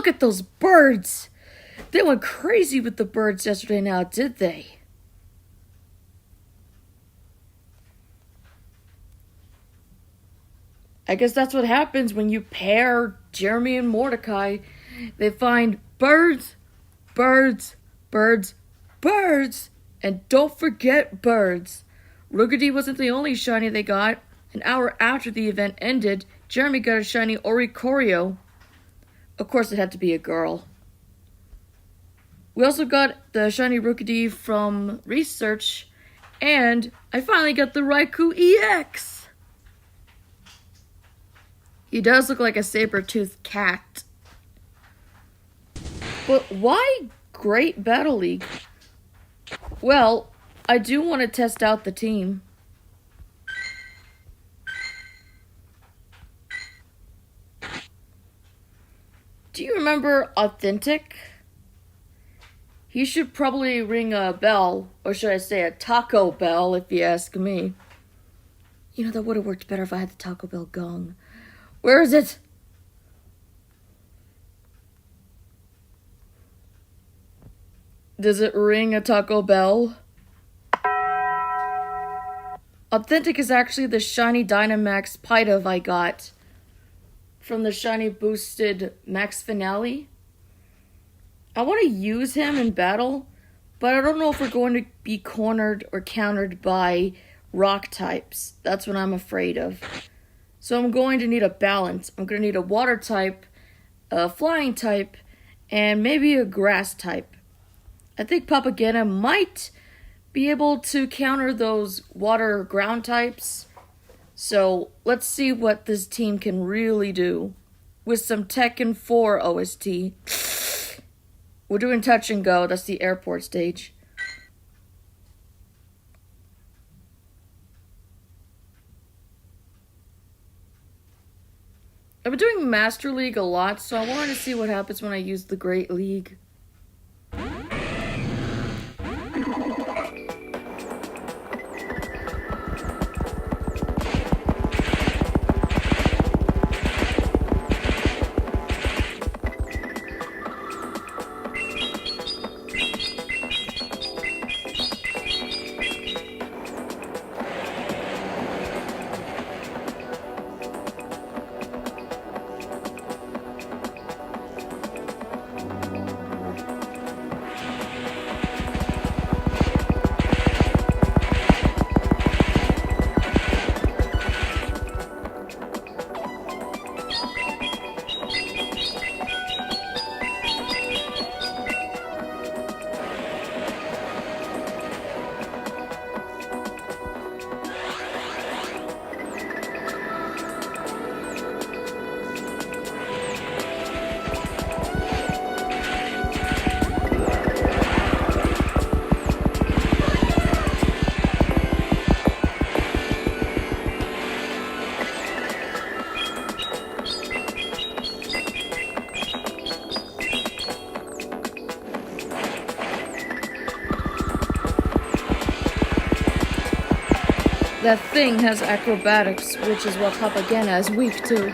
Look at those birds! They went crazy with the birds yesterday now, did they? I guess that's what happens when you pair Jeremy and Mordecai. They find birds, birds, birds, birds, and don't forget birds. Rookity wasn't the only shiny they got. An hour after the event ended, Jeremy got a shiny Oricorio. Of course, it had to be a girl. We also got the shiny Rookity from research, and I finally got the Raikou EX. He does look like a saber-toothed cat. But why Great Battle League? Well, I do want to test out the team. Do you remember Authentic? He should probably ring a bell, or should I say a Taco Bell, if you ask me. You know, that would have worked better if I had the Taco Bell gong. Where is it? Does it ring a Taco Bell? Authentic is actually the shiny Dynamax Pidove I got from the shiny boosted Max Finale. I want to use him in battle, but I don't know if we're going to be cornered or countered by rock types. That's what I'm afraid of. So I'm going to need a balance. I'm going to need a water type, a flying type, and maybe a grass type. I think Papagena might be able to counter those water or ground types. So let's see what this team can really do with some Tekken 4 OST. We're doing touch and go. That's the airport stage. I've been doing Master League a lot, so I wanted to see what happens when I use the Great League. That thing has acrobatics, which is what Papagena is weak to.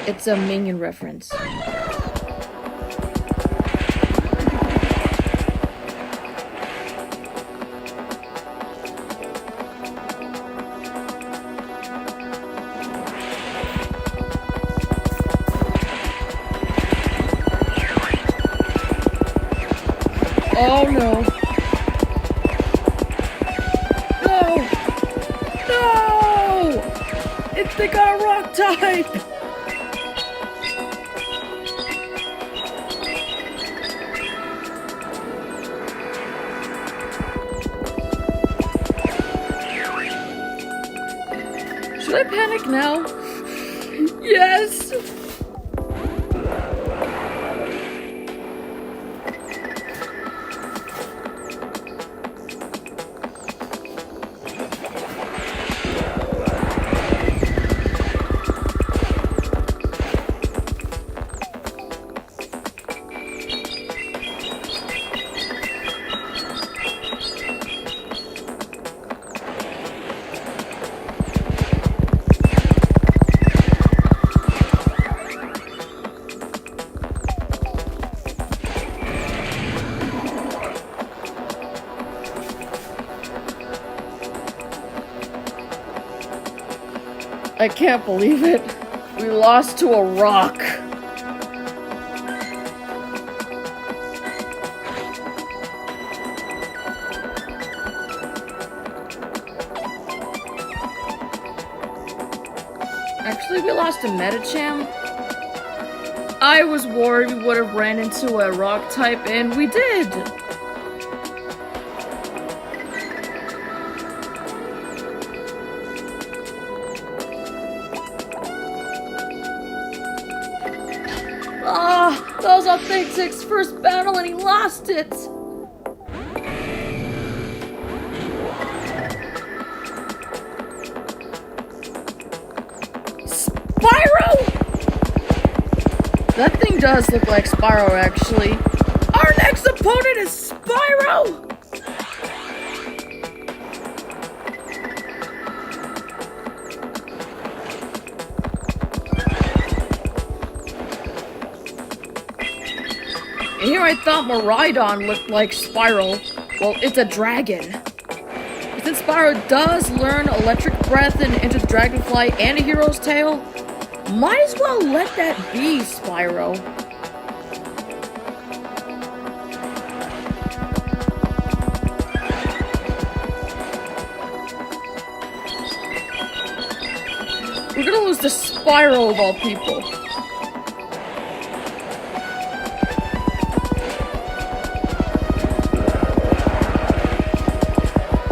It's a Minion reference. Oh no. No! No! They got a rock type! Should I panic now? Yes! I can't believe it. We lost to a rock. Actually, we lost to Metacham. I was worried we would have ran into a rock type, and we did. Ah, that was Authentic's first battle, and he lost it. That thing does look like Spyro, actually. Our next opponent is Spyro! And here I thought Miraidon looked like Spyro. Well, it's a dragon. Since Spyro does learn Electric Breath and Into the Dragonfly and a Hero's Tail, might as well let that be, Spyro. We're gonna lose to Spyro of all people.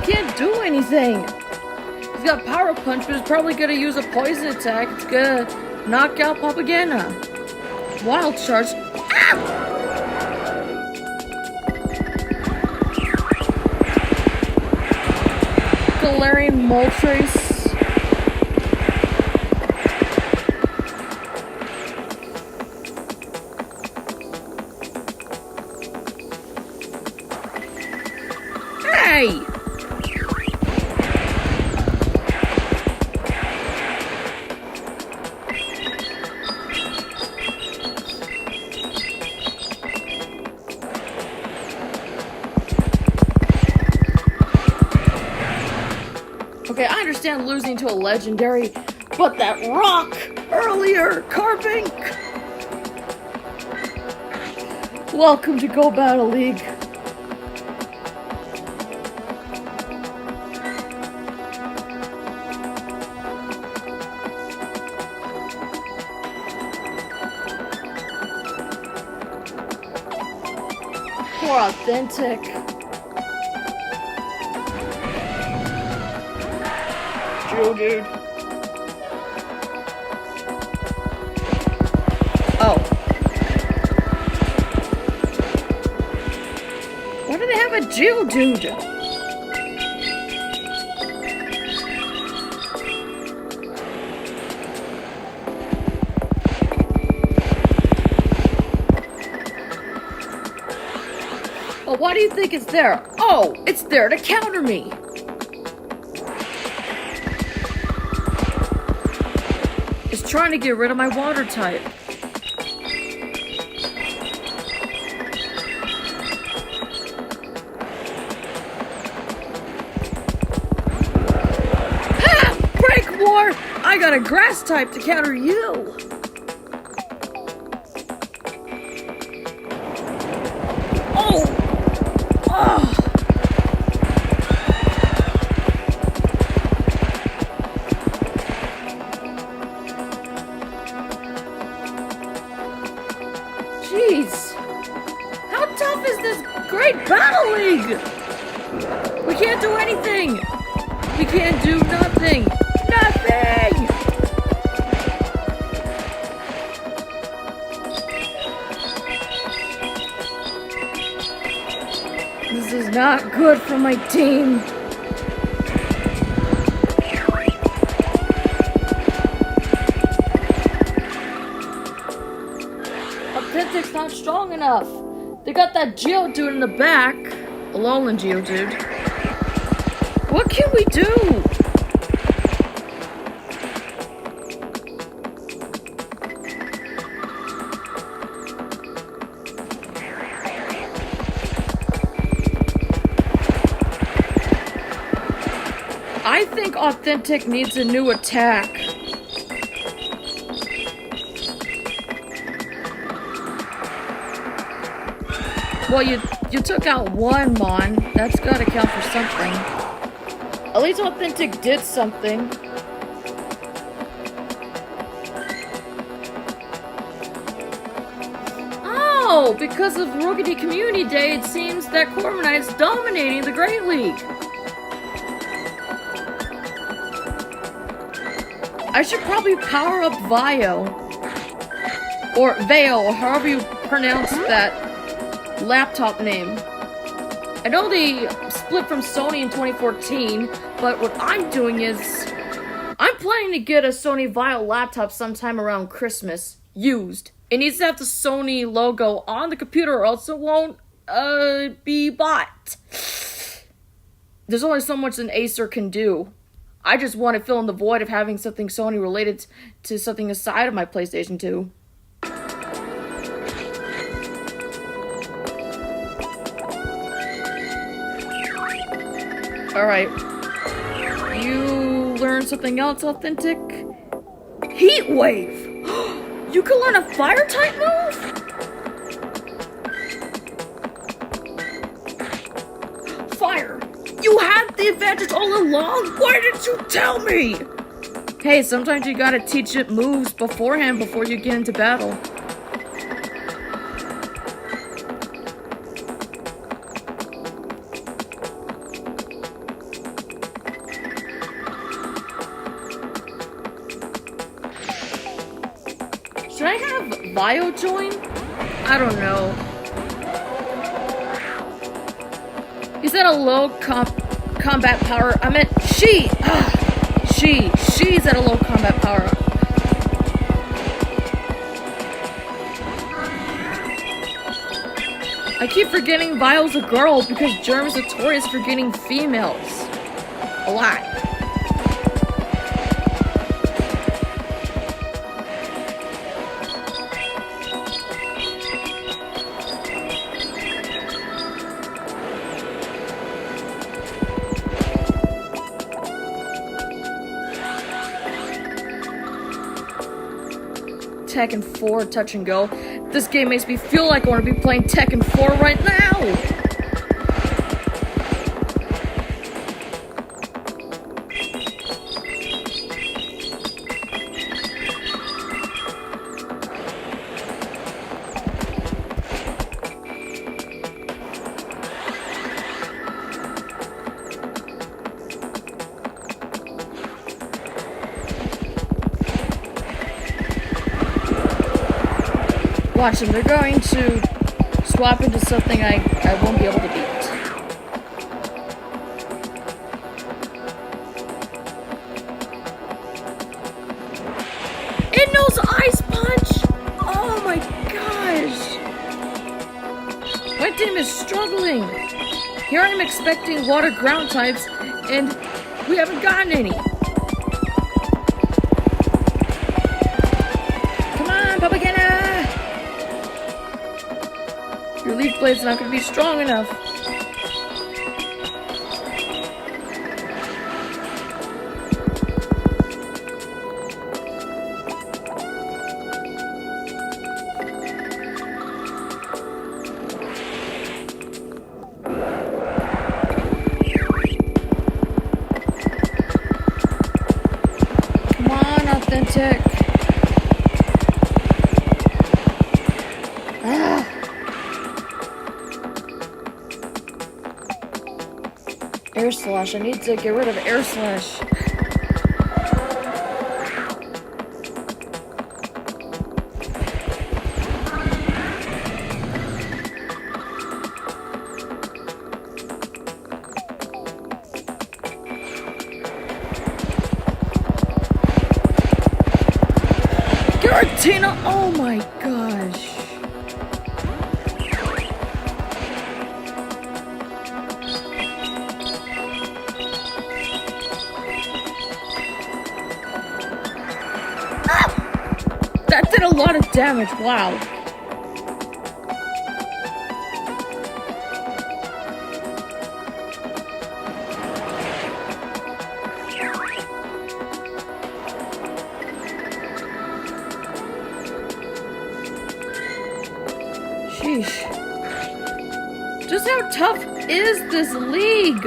Can't do anything. He's got Power Punch, but he's probably gonna use a poison attack. It's gonna knock out Papagena. Wild Charge. Ah! Galarian Moltres. Hey! Okay, I understand losing to a legendary, but that rock earlier, Carbink! Welcome to Go Battle League. Poor Authentic. Dude. Oh. Why do they have a Geodude? Well, why do you think it's there? Oh, it's there to counter me. Trying to get rid of my water type. Ha! Break War! I got a grass type to counter you. Oh! Oh! Jeez! How tough is this great battle league? We can't do anything! We can't do nothing! Nothing! This is not good for my team. Authentic's not strong enough. They got that Geodude in the back. Alolan Geodude. What can we do? I think Authentic needs a new attack. Well, you took out one Mon. That's gotta count for something. At least Authentic did something. Oh, because of Rookity Community Day, it seems that Corviknight is dominating the Great League. I should probably power up Vio. Or Veo, or however you pronounce that laptop name. I know they split from Sony in 2014, but what I'm doing is I'm planning to get a Sony Vio laptop sometime around Christmas, used. It needs to have the Sony logo on the computer or else it won't be bought. There's only so much an Acer can do. I just want to fill in the void of having something Sony related to something aside of my PlayStation 2. Alright. You learned something else, Authentic? Heat Wave! You can learn a fire type move? Fire! You had the advantage all along? Why didn't you tell me? Hey, sometimes you gotta teach it moves beforehand before you get into battle. Should I have Vio join? I don't know. Is that a low combat power? I meant she! She's at a low combat power. I keep forgetting Vio's a girl because Germ is notorious for getting females. A lot. Tekken 4 touch and go. This game makes me feel like I want to be playing Tekken 4 right now! Watch them, they're going to swap into something I won't be able to beat. It knows Ice Punch! Oh my gosh! My team is struggling! Here I am expecting water ground types, and we haven't gotten any. Come on, Papagena! Your Leaf Blade's not going to be strong enough. Come on, Authentic. Air Slash. I need to get rid of Air Slash. Giratina! Oh my gosh. That did a lot of damage, wow. Sheesh. Just how tough is this league?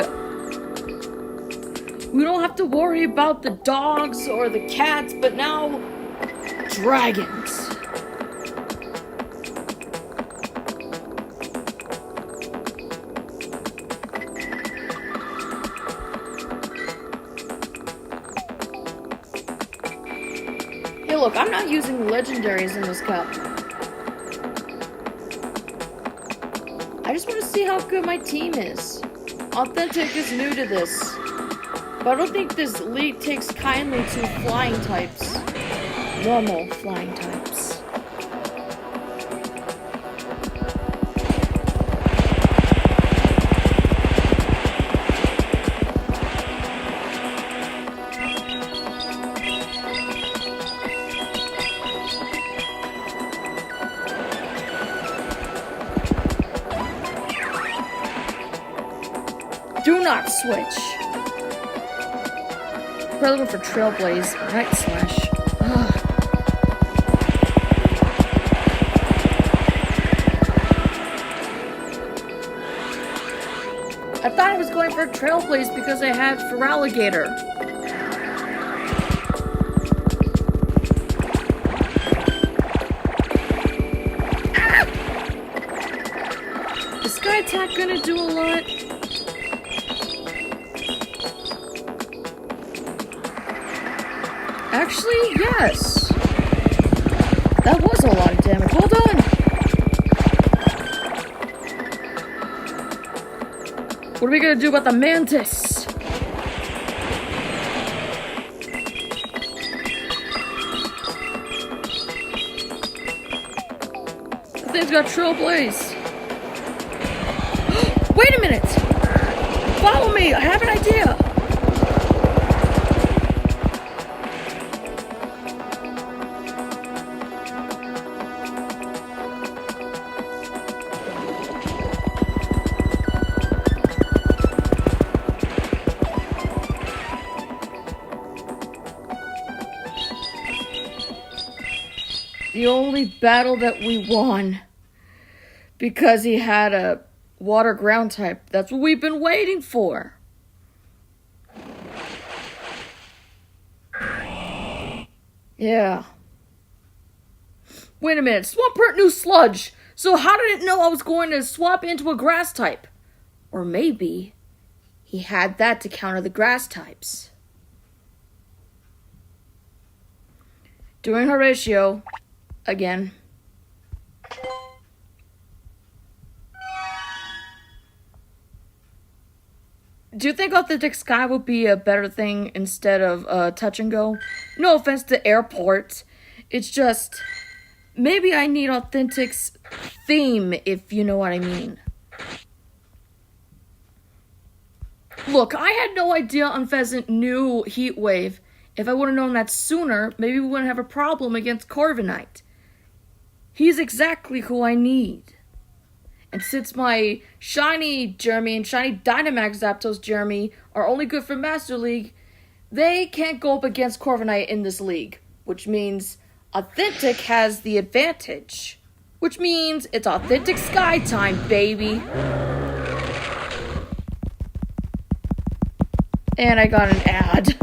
We don't have to worry about the dogs or the cats, but now dragons. Hey, look, I'm not using legendaries in this cup. I just want to see how good my team is. Authentic is new to this, but I don't think this league takes kindly to flying types. Normal flying types. Do not switch. Probably went for Trailblaze. Night Slash. Ugh. I thought I was going for Trailblaze because I had Feraligatr. Ah! Is Sky Attack gonna do a lot? Actually, yes. That was a lot of damage. Well done. What are we gonna do about the mantis? That thing's got Trailblaze. Wait a minute. Follow me. I have an idea. The only battle that we won because he had a water ground type. That's what we've been waiting for. Yeah. Wait a minute. Swampert knew Sludge. So how did it know I was going to swap into a grass type? Or maybe he had that to counter the grass types. Doing Horatio. Again. Do you think Authentic Sky would be a better thing instead of Touch and Go? No offense to Airport. It's just, maybe I need Authentic's theme, if you know what I mean. Look, I had no idea Unpheasant knew Heat Wave. If I would have known that sooner, maybe we wouldn't have a problem against Corviknight. He's exactly who I need. And since my Shiny Jeremy and Shiny Dynamax Zapdos Jeremy are only good for Master League, they can't go up against Corviknight in this league. Which means Authentic has the advantage. Which means it's Authentic Sky time, baby. And I got an ad.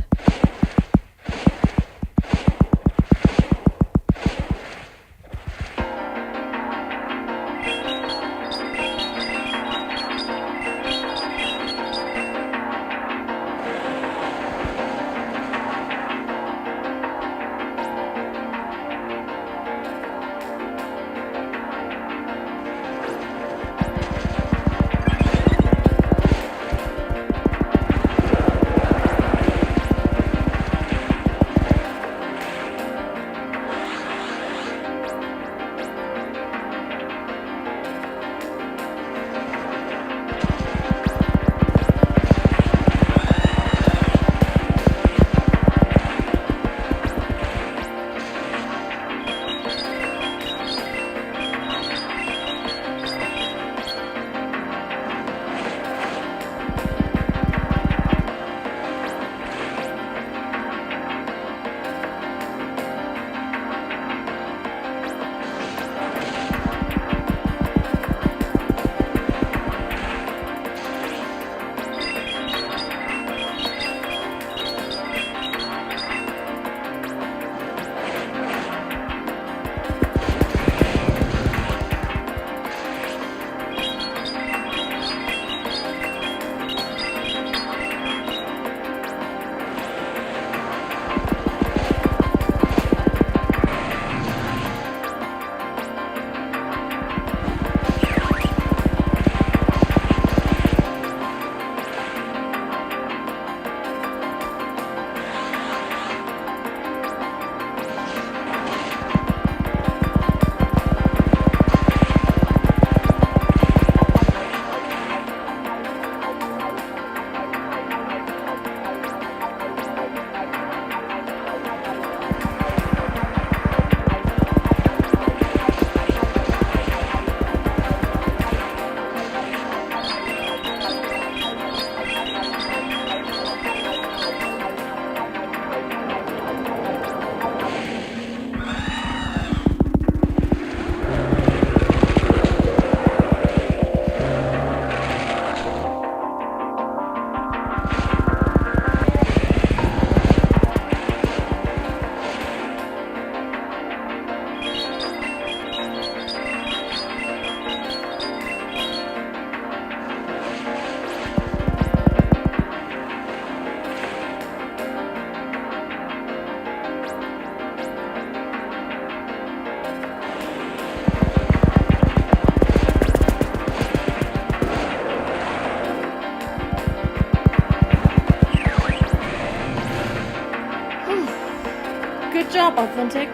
authentic.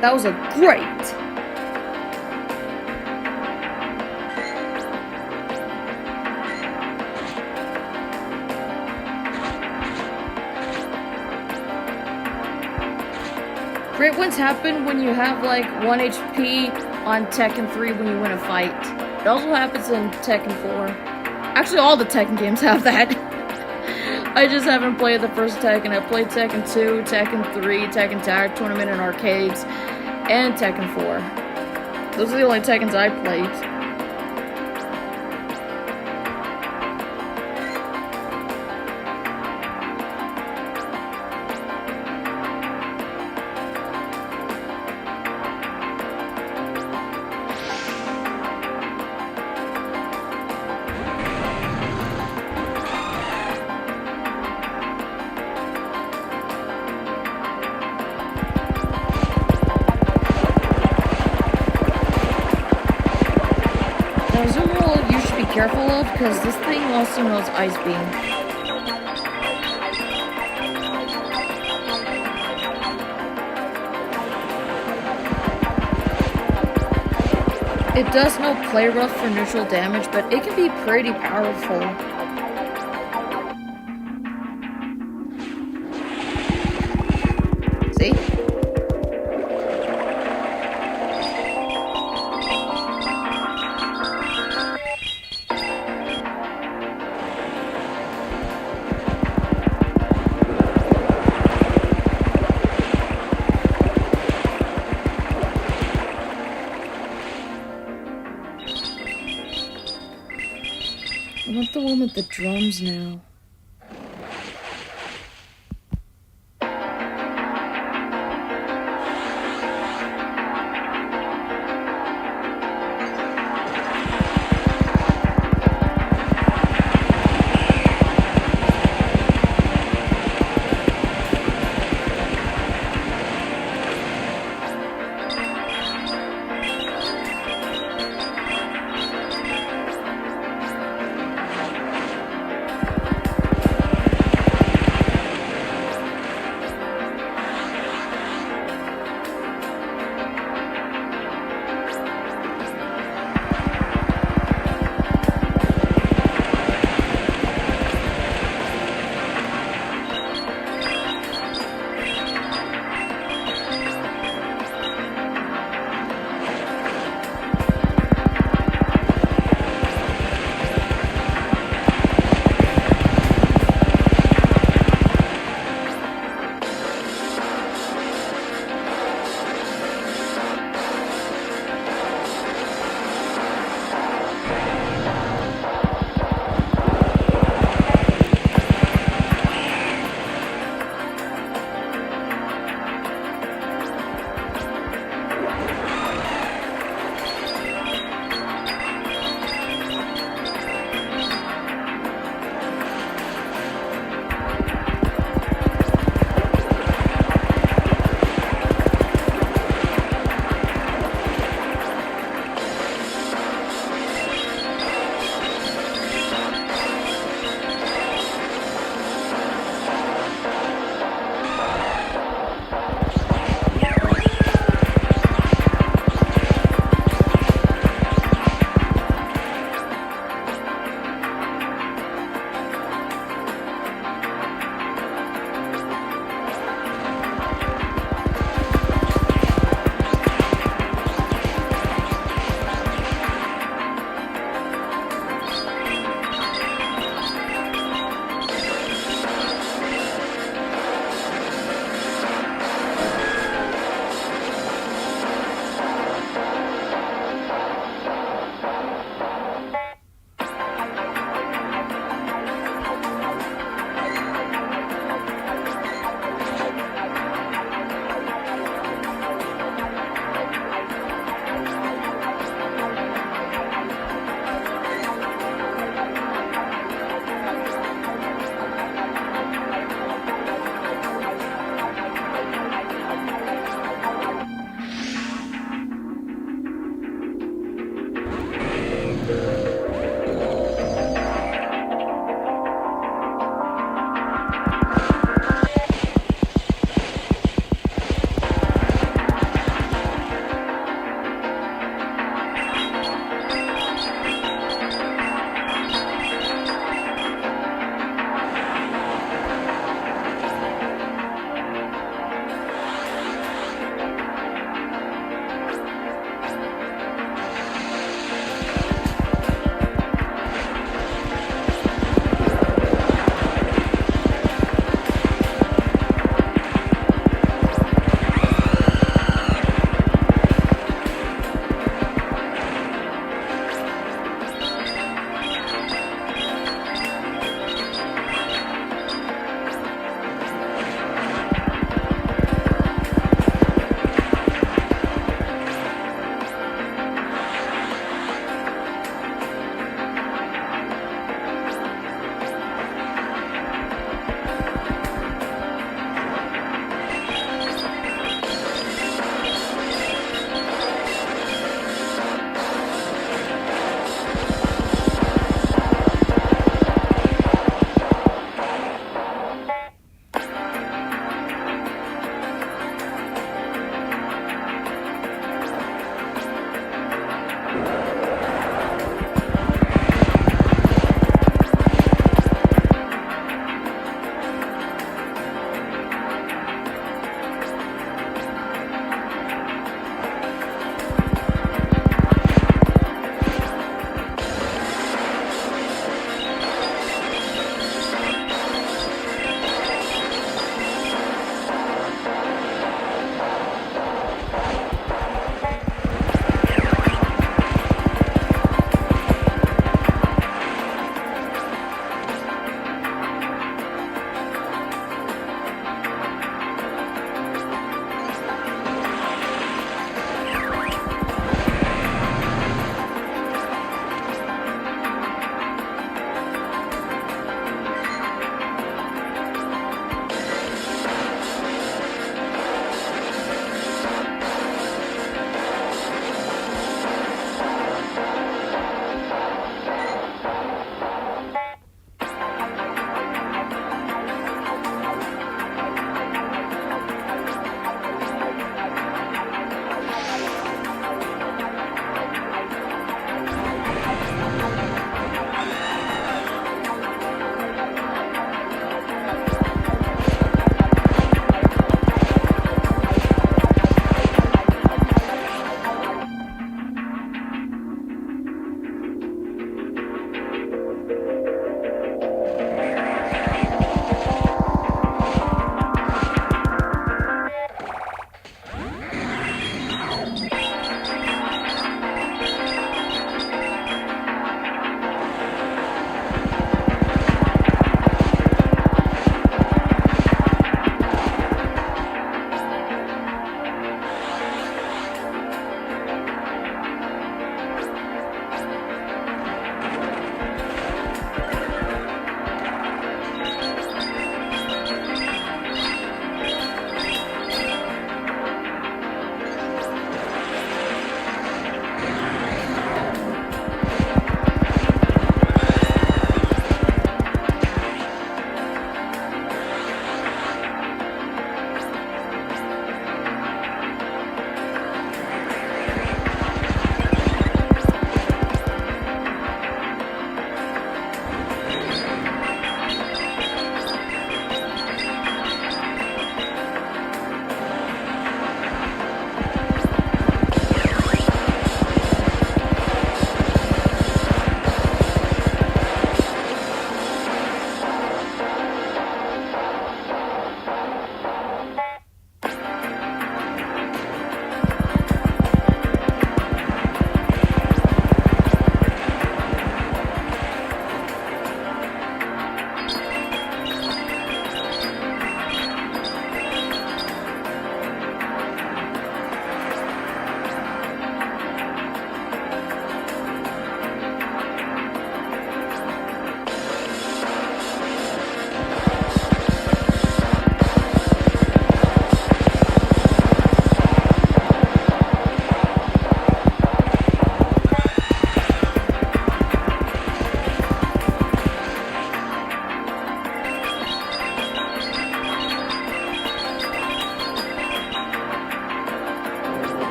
That was a great. Great ones happen when you have like 1 HP on Tekken 3 when you win a fight. It also happens in Tekken 4. Actually, all the Tekken games have that. I just haven't played the first Tekken. I played Tekken 2, Tekken 3, Tekken Tag Tournament in arcades, and Tekken 4. Those are the only Tekkens I played. Now, Zoom Roll you should be careful of, because this thing also knows Ice Beam. It does know Play Rough for neutral damage, but it can be pretty powerful. See? I want the one with the drums now.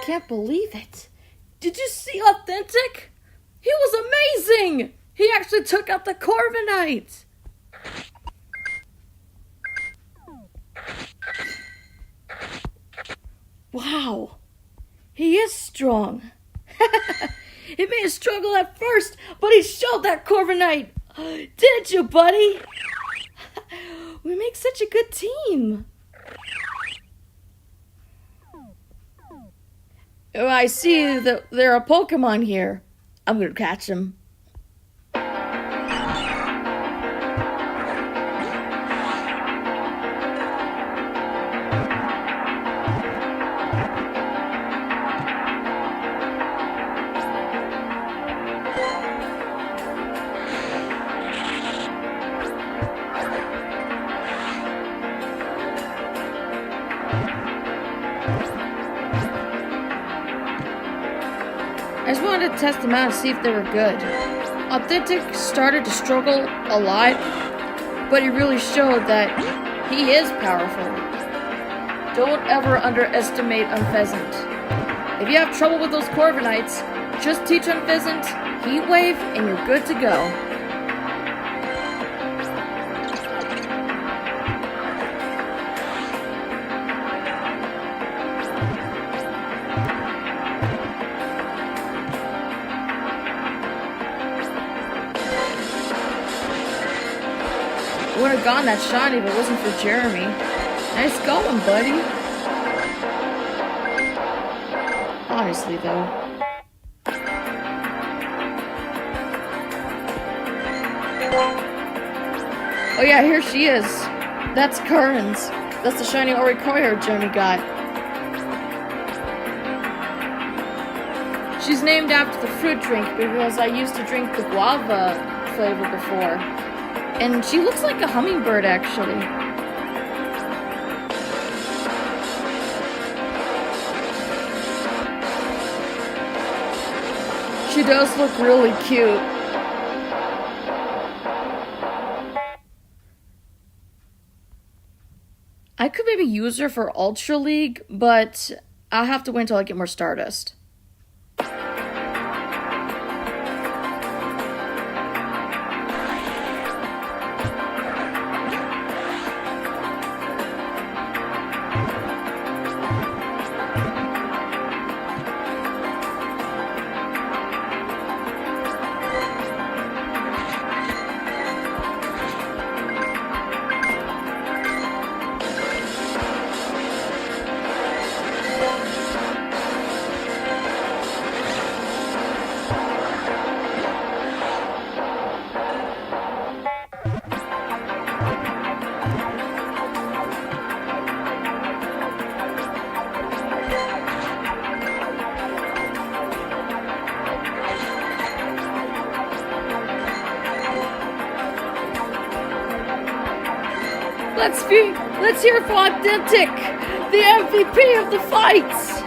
can't believe it. Did you see Authentic? He was amazing! He actually took out the Corviknight! Wow, he is strong. He may have struggled at first, but he showed that Corviknight. Didn't you, buddy? We make such a good team. Oh, I see that there are Pokemon here. I'm gonna catch them. I just wanted to test them out and see if they were good. Authentic started to struggle a lot, but he really showed that he is powerful. Don't ever underestimate Unpheasant. If you have trouble with those Corviknights, just teach Unpheasant Heat Wave and you're good to go. Would have gotten that shiny if it wasn't for Jeremy. Nice going, buddy. Honestly, though. Oh yeah, here she is. That's Curran's. That's the shiny Oricorio Jeremy got. She's named after the fruit drink because I used to drink the guava flavor before. And she looks like a hummingbird, actually. She does look really cute. I could maybe use her for Ultra League, but I'll have to wait until I get more Stardust. Let's hear for Authentic, the MVP of the fights.